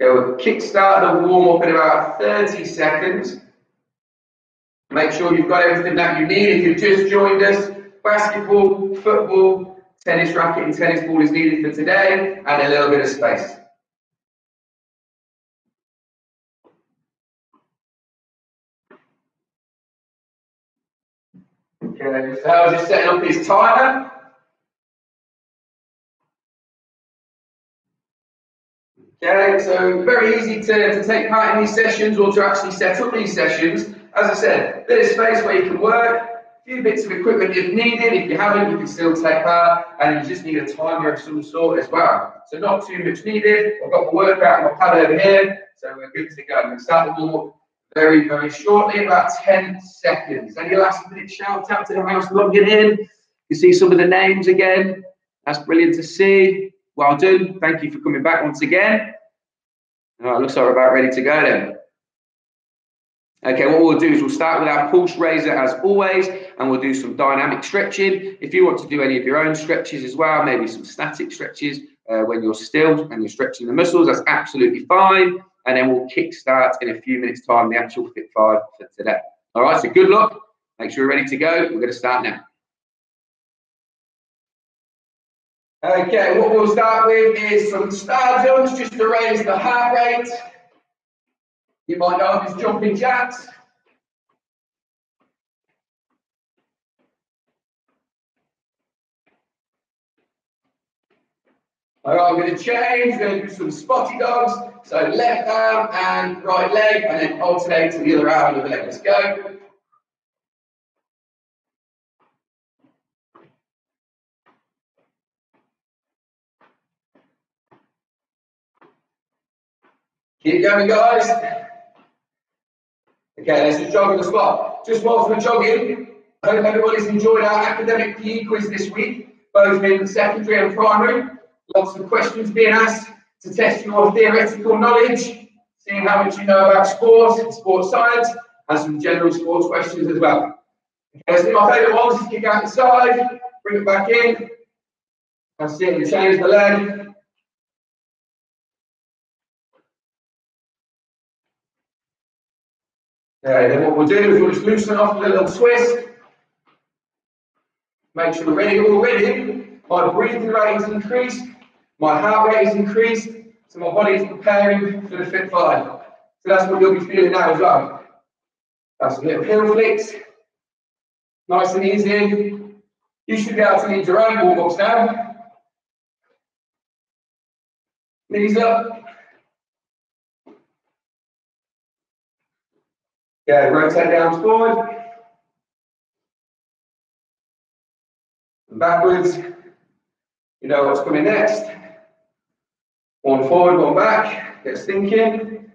We'll kickstart the warm-up in about 30 seconds. Make sure you've got everything that you need. If you've just joined us, basketball, football, tennis racket and tennis ball is needed for today, and a little bit of space. Okay, so I was just setting up his timer. Okay, so very easy to take part in these sessions or to actually set up these sessions. As I said, bit of space where you can work, a few bits of equipment if needed. If you haven't, you can still take part, and you just need a timer of some sort as well. So not too much needed. I've got the workout on my pad over here, so we're good to go. I'm going to start the warm-up very, very shortly, about 10 seconds. Any last minute shout out to the house logging in? You see some of the names again. That's brilliant to see. Well done. Thank you for coming back once again. All right, looks like we're about ready to go then. Okay, what we'll do is we'll start with our pulse raiser as always, and we'll do some dynamic stretching. If you want to do any of your own stretches as well, maybe some static stretches when you're still and you're stretching the muscles, that's absolutely fine. And then we'll kick start in a few minutes' time the actual FIT5 for today. All right, so good luck. Make sure you're ready to go. We're going to start now. Okay, what we'll start with is some star jumps just to raise the heart rate. You might know if it's jumping jacks. All right, I'm going to change. We're going to do some spotty dogs. So left arm and right leg, and then alternate to the other arm of the leg. Let's go. Keep going, guys. Okay, let's just jog on the spot. Just whilst we're jogging, I hope everybody's enjoyed our academic PE quiz this week, both in secondary and primary. Lots of questions being asked to test your theoretical knowledge, seeing how much you know about sport, sports science, and some general sports questions as well. Okay, so my favourite ones is kick out the side, bring it back in, and see it, change the leg. Okay, then what we'll do is we'll just loosen off with a little twist. Make sure we're ready already. My breathing rate is increased, my heart rate is increased, so my body is preparing for the FIT5. So that's what you'll be feeling now as well. That's a bit of heel flicks. Nice and easy. You should be able to lead your own warm-ups now. Knees up. Yeah, rotate the arms forward and backwards. You know what's coming next. One forward, one back. Get thinking.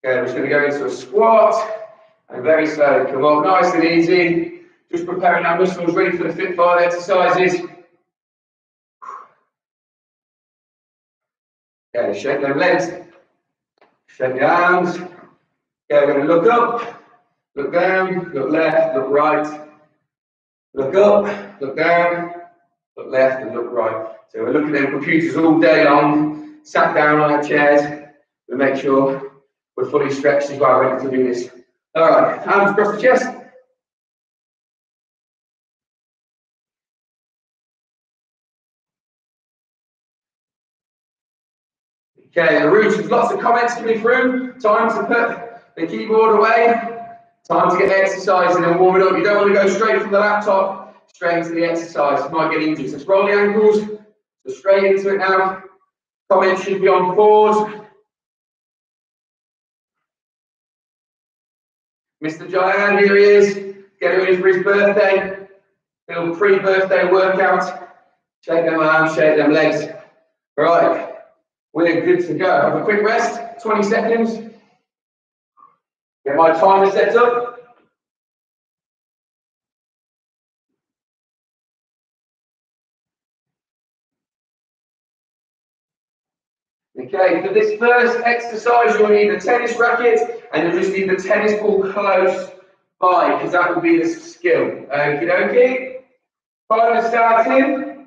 Okay, we're just going to go into a squat and very slowly come up, nice and easy. Just preparing our muscles ready for the FIT5 exercises. Okay, shake them legs, shake the arms. Okay, we're going to look up, look down, look left, look right. Look up, look down, look left, and look right. So we're looking at computers all day long, sat down on our chairs. We make sure we're fully stretched as well, ready to do this. All right, arms across the chest. Okay, the roots, there's lots of comments coming through. Time to put the keyboard away. Time to get exercising and warming up. You don't want to go straight from the laptop straight into the exercise. You might get injured. So scroll the ankles. So straight into it now. Comments should be on pause. Mr. Giant, here he is. Getting ready for his birthday. Little pre-birthday workout. Shake them arms, shake them legs. All right. We're good to go. Have a quick rest, 20 seconds. Get my timer set up. Okay, for this first exercise, you'll need a tennis racket and you'll just need the tennis ball close by, because that will be the skill. Okie dokie. Timer starting.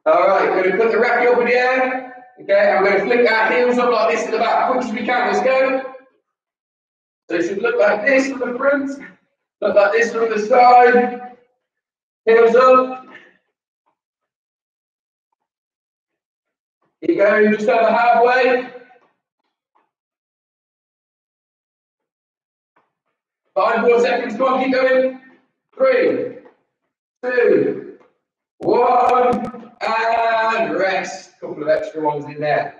All right, we're going to put the racket up in the air. Okay, and we're going to flick our heels up like this at the back, quick as we can. Let's go. So it should look like this from the front, look like this from the side. Heels up. Keep going just over halfway. 5 more seconds. Come on, keep going. 3, 2, 1, and rest. A couple of extra ones in there.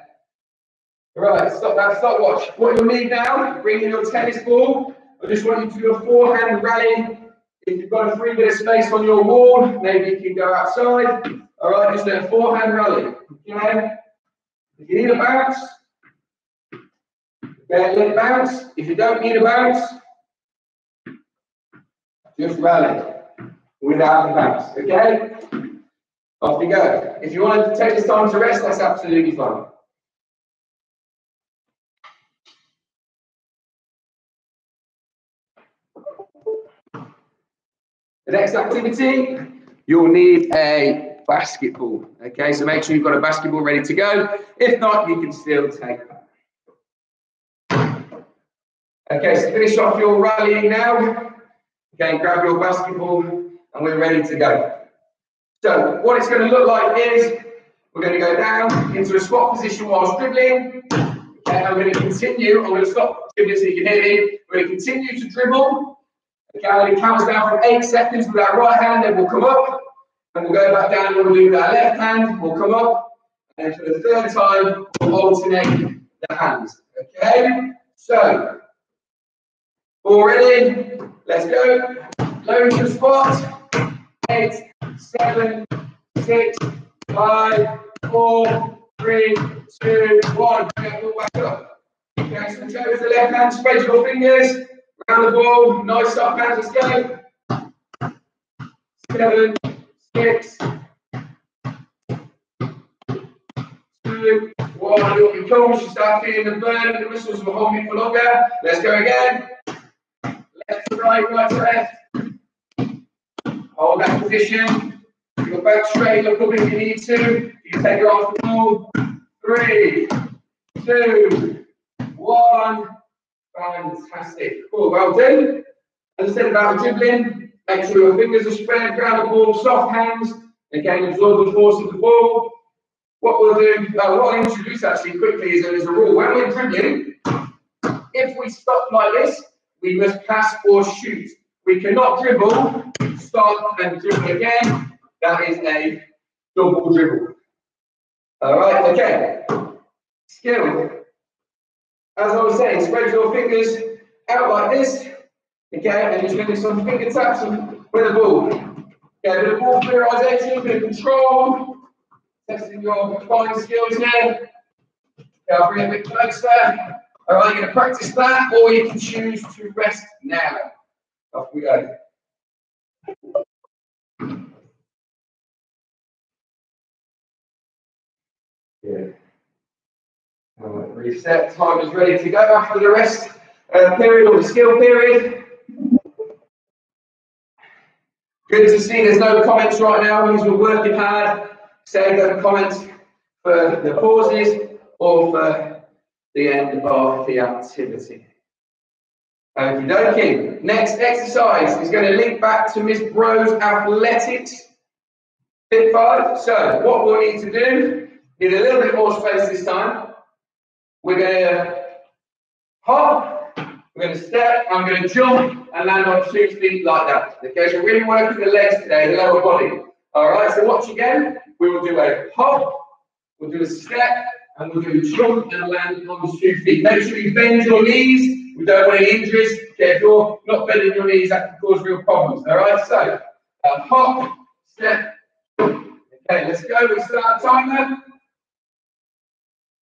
Right, stop that stopwatch. What you'll need now, bring in your tennis ball. I just want you to do a forehand rally. If you've got a free bit of space on your wall, maybe you can go outside. All right, just do a forehand rally. Okay. If you need a bounce, okay, let it bounce. If you don't need a bounce, just rally without the bounce. Okay. Off you go. If you want to take this time to rest, that's absolutely fine. The next activity, you'll need a basketball. Okay, so make sure you've got a basketball ready to go. If not, you can still take that. Okay, so finish off your rallying now. Okay, grab your basketball and we're ready to go. So what it's going to look like is we're going to go down into a squat position whilst dribbling. Okay, I'm going to continue. I'm going to stop dribbling so you can hear me. We're going to continue to dribble. Okay, I'm going to count us down for 8 seconds with our right hand, then we'll come up, and we'll go back down and we'll do with our left hand, we'll come up, and for the 3rd time, we'll alternate the hands. Okay, so, all ready, let's go. Load your squat. 8, 7, 6, 5, 4, 3, 2, 1. Go back up. Okay, so go with the left hand, spread your fingers. Round the ball, nice soft hands, let's go. 7, 6, 2, 1. You're cool. You start feeling the burn, the muscles will hold me for longer. Let's go again. Left to right, right to left. Hold that position. Your back straight, look up if you need to. You can take it off the ball. 3, 2, 1. Fantastic. Cool, well done. As I said about dribbling, make sure your fingers are spread, ground the ball, soft hands. Again, absorb the force of the ball. What we'll do, what I'll introduce actually quickly is there's a rule. When we're dribbling, if we stop like this, we must pass or shoot. We cannot dribble, stop and dribble again. That is a double dribble. All right, okay. Skill. As I was saying, spread your fingers out like this, okay, and just going to do some finger taps with the ball. Okay, a bit of ball clearization, a bit of control, testing your fine skills here. Okay, I'll bring it a bit closer. All right, you're going to practice that, or you can choose to rest now. Off we go. Yeah. Reset, time is ready to go after the rest period or the skill period. Good to see there's no comments right now because we're working hard. Save those comments for the pauses or for the end of the activity. Okie dokie. Next exercise is going to link back to Miss Bro's athletics FIT5. So what we'll need to do, need a little bit more space this time. We're going to hop, we're going to step, I'm going to jump and land on 2 feet like that. Okay, so we're really working the legs today, the lower body. All right, so watch again. We will do a hop, we'll do a step, and we'll do a jump and land on 2 feet. Make sure you bend your knees. We don't want any injuries. Okay, if you're not bending your knees, that can cause real problems. All right, so hop, step, jump. Okay, let's go. We start timer.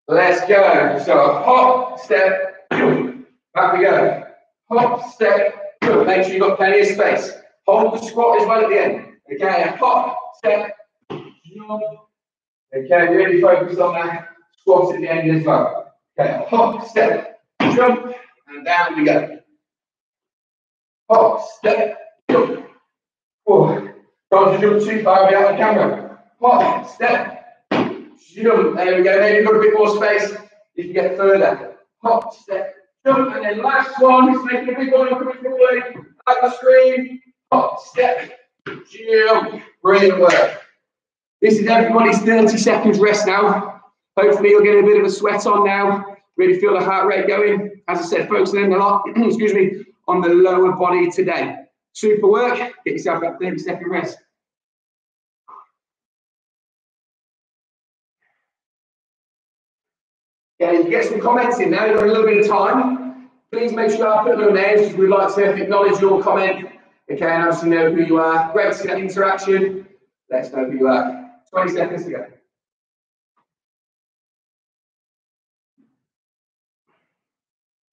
Let's go. So hop, step, jump. Back we go. Hop, step, jump. Make sure you've got plenty of space. Hold the squat as well at the end. Okay, hop, step, jump. Okay, really focus on that squat at the end as well. Okay, hop, step, jump, and down we go. Hop, step, jump. Oh, don't jump too far, I'll be out of the camera. hop, step, jump. There we go. Maybe you've got a bit more space if you get further. Hop, step, jump, and then last one. Just making a big one coming forward. Like the screen. Hop, step, jump. Brilliant work. This is everybody's 30 seconds rest now. Hopefully you'll get a bit of a sweat on now. Really feel the heart rate going. As I said, focusing a lot, excuse me, on the lower body today. Super work. Get yourself that 30-second rest. Yeah, you can get some comments in now. You've got a little bit of time. Please make sure I put your names because we'd like to acknowledge your comment. Okay, and obviously know who you are. Great to see that interaction. Let's know who you are. 20 seconds to go.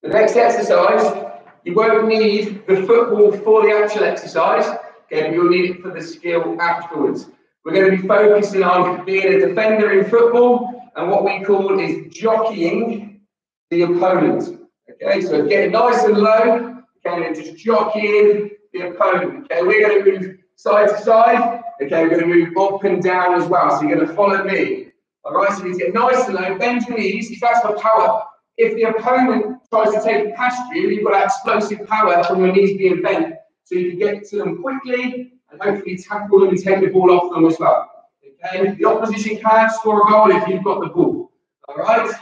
The next exercise, you won't need the football for the actual exercise, okay, but you'll need it for the skill afterwards. We're going to be focusing on being a defender in football, and what we call is jockeying the opponent. Okay, so getting nice and low, okay, and just jockeying the opponent. Okay, we're going to move side to side. Okay, we're going to move up and down as well. So you're going to follow me. All right, so you get nice and low, bend your knees. That's for power. If the opponent tries to take it past you, you've got that explosive power from your knees being bent. So you can get to them quickly and hopefully tackle them and take the ball off them as well. Okay, the opposition can't score a goal if you've got the ball. All right,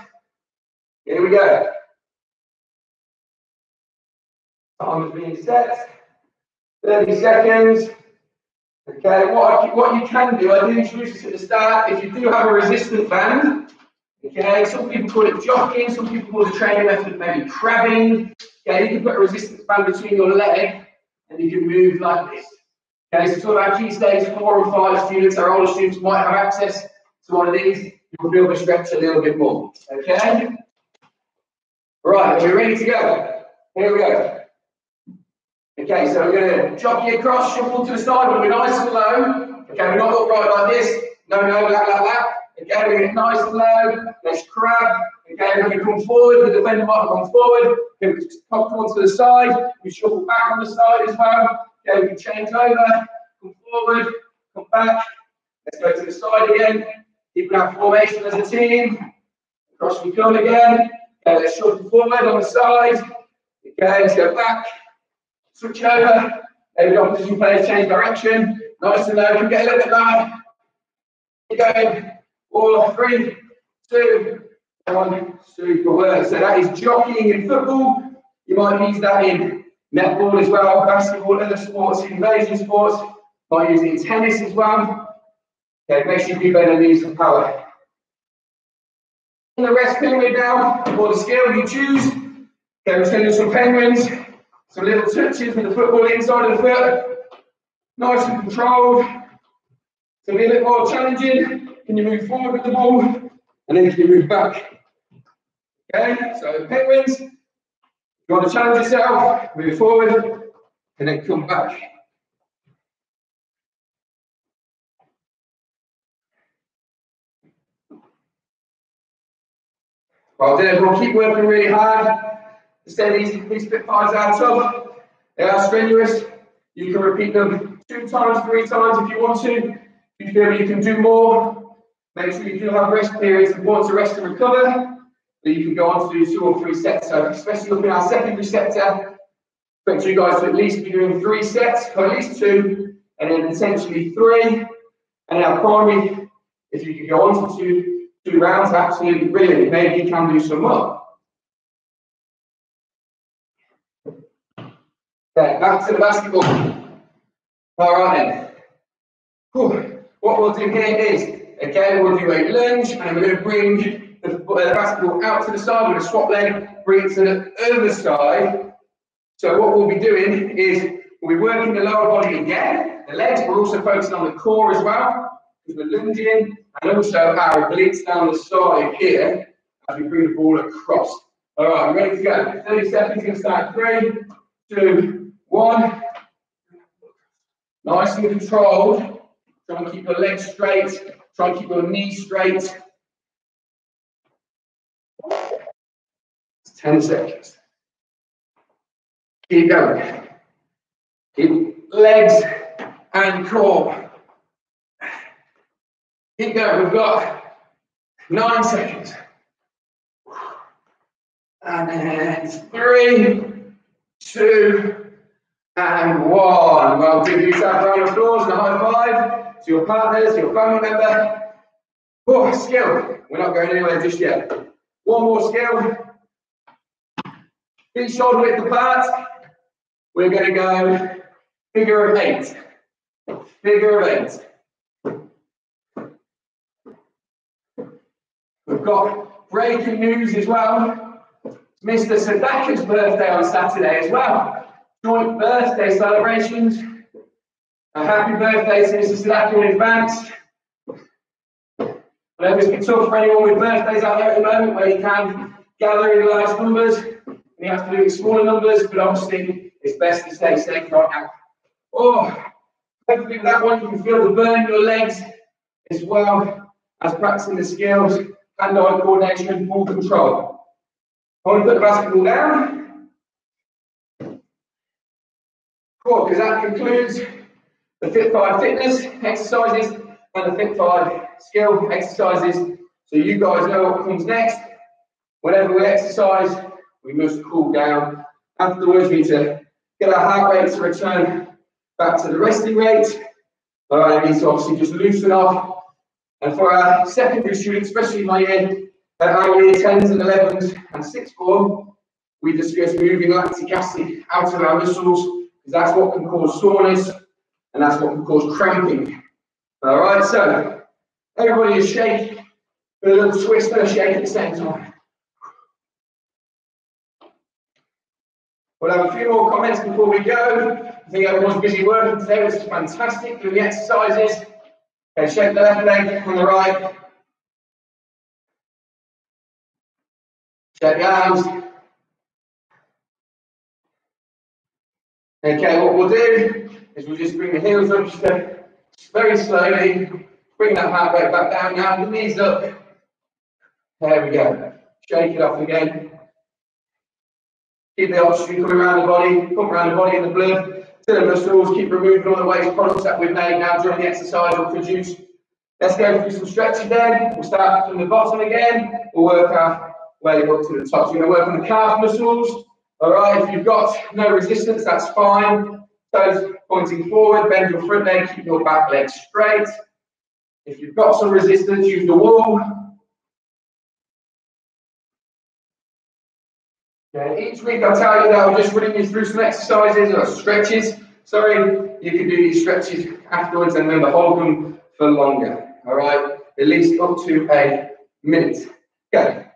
here we go. Time is being set. 30 seconds. Okay, what you can do, I did introduce this at the start, if you do have a resistant band, okay, some people call it jockeying, some people call the training method maybe crabbing. Okay, you can put a resistance band between your leg and you can move like this. Okay, so sort of our key stage 4 and 5 students, our older students might have access to one of these. You'll be able to stretch a little bit more. Okay? Right, are we ready to go? Here we go. Okay, so we're going to jockey across, shuffle to the side, but we're nice and low. Okay, we're not upright like this. No, like that. Okay, we're going to get nice and low. Let's crab. Okay, we're going to come forward. The defender might come forward. We can come onto the side. We shuffle back on the side as well. Okay, we can change over. Come forward. Come back. Let's go to the side again. Keeping our formation as a team. Across we come again. Okay, let's shuffle forward on the side. Okay, let's go back. Switch over. Maybe the opposition players change direction. Nice and low. Can get a little bit lower. Keep going. 4, 3, 2, 1. Super work. So that is jockeying in football. You might use that in netball as well, basketball, other sports, invasion sports. Might use it in tennis as well. Okay, make sure you do better than these for power. In the rest period now, for the skill you choose. Okay, we're going to do some penguins. Some little touches with the football inside of the foot. Nice and controlled. It's going to be a little more challenging. Can you move forward with the ball? And then can you move back? Okay, so penguins. You want to challenge yourself, move forward, and then come back. Well done, everyone. Keep working really hard. Stay these FIT5s out tough. They are strenuous. You can repeat them 2 times, 3 times if you want to. If you feel you can do more, make sure you do have rest periods. It's important to rest and recover. But you can go on to do 2 or 3 sets. So especially looking at our secondary sector, expect you guys to at least be doing 3 sets, or at least 2, and then potentially 3. And our primary, if you could go on to 2 rounds, absolutely brilliant. Maybe you can do some more. Okay, back to the basketball. All right then. Whew. What we'll do here is, again, we'll do a lunge, and we're going to bring the basketball out to the side. We're going to swap leg, bring it to the other side. So what we'll be doing is, we'll be working the lower body again, the legs. We're also focusing on the core as well, because we're lunging, and also our obliques down the side here, as we bring the ball across. All right, ready to go. 30 seconds, going to start 3, 2, 1. Nice and controlled. Try and keep your legs straight. Try and keep your knees straight. It's 10 seconds. Keep going. Keep legs and core. Keep going. We've got 9 seconds. And then 3, 2, and 1. Well, give yourself a round of applause and a high five to your partners, your family member. Oh, skill. We're not going anywhere just yet. One more skill. Feet shoulder width apart. We're going to go figure of 8. Figure of 8. We've got breaking news as well. It's Mr. Sadaka's birthday on Saturday as well. Joint birthday celebrations. A happy birthday to Mr. Sadaka in advance. I know it's been tough for anyone with birthdays out there at the moment where you can gather in large numbers and you have to do it in smaller numbers, but obviously it's best to stay safe right now. Oh, hopefully with that one you can feel the burn in your legs as well as practicing the skills, hand-eye coordination, ball control. I want to put the basketball down. Cool, because that concludes the FIT5 fitness exercises and the FIT5 skill exercises. So you guys know what comes next. Whenever we exercise, we must cool down. Afterwards, we need to get our heart rate to return back to the resting rate. I need to obviously just loosen off. And for our secondary students, especially our year 10s and 11s and 6th form, we discuss moving lactic acid out of our muscles, because that's what can cause soreness and that's what can cause cramping. All right, so everybody is shake, a little twist and a shake at the same time. We'll have a few more comments before we go. I think everyone's busy working today, which is fantastic, doing the exercises. Okay, shake the left leg on the right. Shake the arms. Okay, what we'll do is we'll just bring the heels up just very slowly. Bring that heart rate back down now, the knees up. There we go. Shake it off again. Keep the oxygen coming around the body, pump around the body in the blood to the muscles. Keep removing all the waste products that we've made now during the exercise or produce. Let's go through some stretches then. We'll start from the bottom again. We'll work our way up to the top. So we're going to work on the calf muscles. All right, if you've got no resistance, that's fine. Toes pointing forward, bend your front leg, keep your back leg straight. If you've got some resistance, use the wall. Okay, each week I'll tell you that I'm just running you through some exercises or stretches. Sorry, you can do these stretches afterwards and remember, hold them for longer. All right, at least up to a minute. Okay,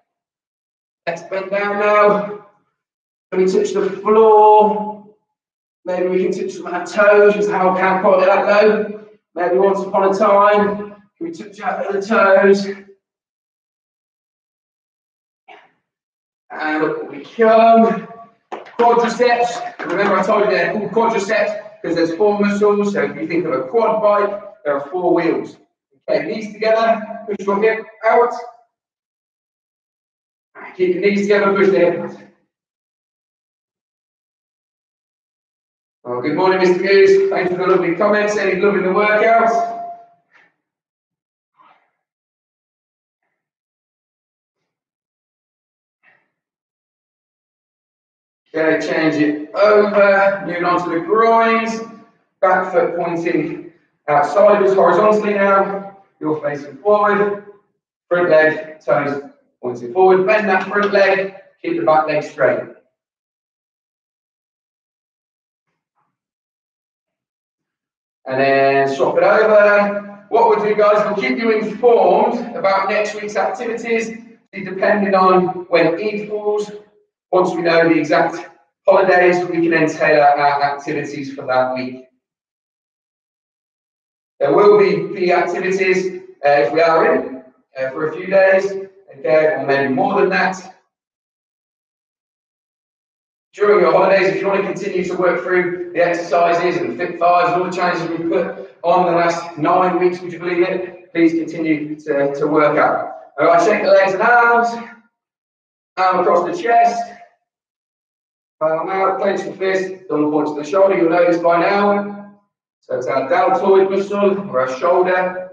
let's bend down now. Can we touch the floor? Maybe we can touch some of our toes, just how I can't quite let that go. Maybe once upon a time, can we touch out the toes? And up we come. Quadriceps. Remember I told you they're called quadriceps because there's 4 muscles. So if you think of a quad bike, there are 4 wheels. Okay, knees together, push your hip out. Keep your knees together, push the hip out. Well, good morning, Mr. Goose. Thanks for the lovely comments. Any loving the workout? Okay, change it over. Moving on to the groins. Back foot pointing outside of us horizontally now. You're facing forward. Front leg, toes pointing forward. Bend that front leg. Keep the back leg straight. And then swap it over. What we'll do, guys, we'll keep you informed about next week's activities, depending on when Eid falls. Once we know the exact holidays, we can then tailor our activities for that week. There will be PE activities if we are in for a few days, okay, or maybe more than that. During your holidays, if you want to continue to work through the exercises and FIT5s and all the challenges we've put on the last 9 weeks, would you believe it? Please continue to work out. All right, shake the legs and arms. Arm across the chest. Palm out, clench the fist, thumb point to the shoulder. You'll know this by now. So it's our deltoid muscle or our shoulder.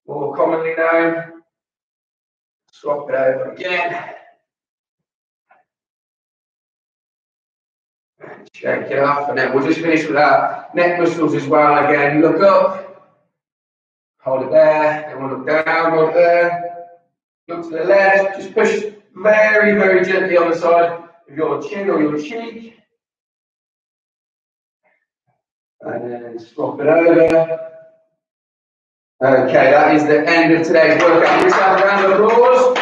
more commonly known. Swap it over again. Shake it off, and then we'll just finish with our neck muscles as well. Again, look up, hold it there, then we'll look down, hold it there, look to the left, just push very, very gently on the side of your chin or your cheek. And then swap it over. Okay, that is the end of today's workout. Let's have a round of applause.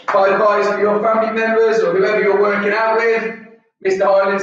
High fives for your family members or whoever you're working out with. Mr. Highland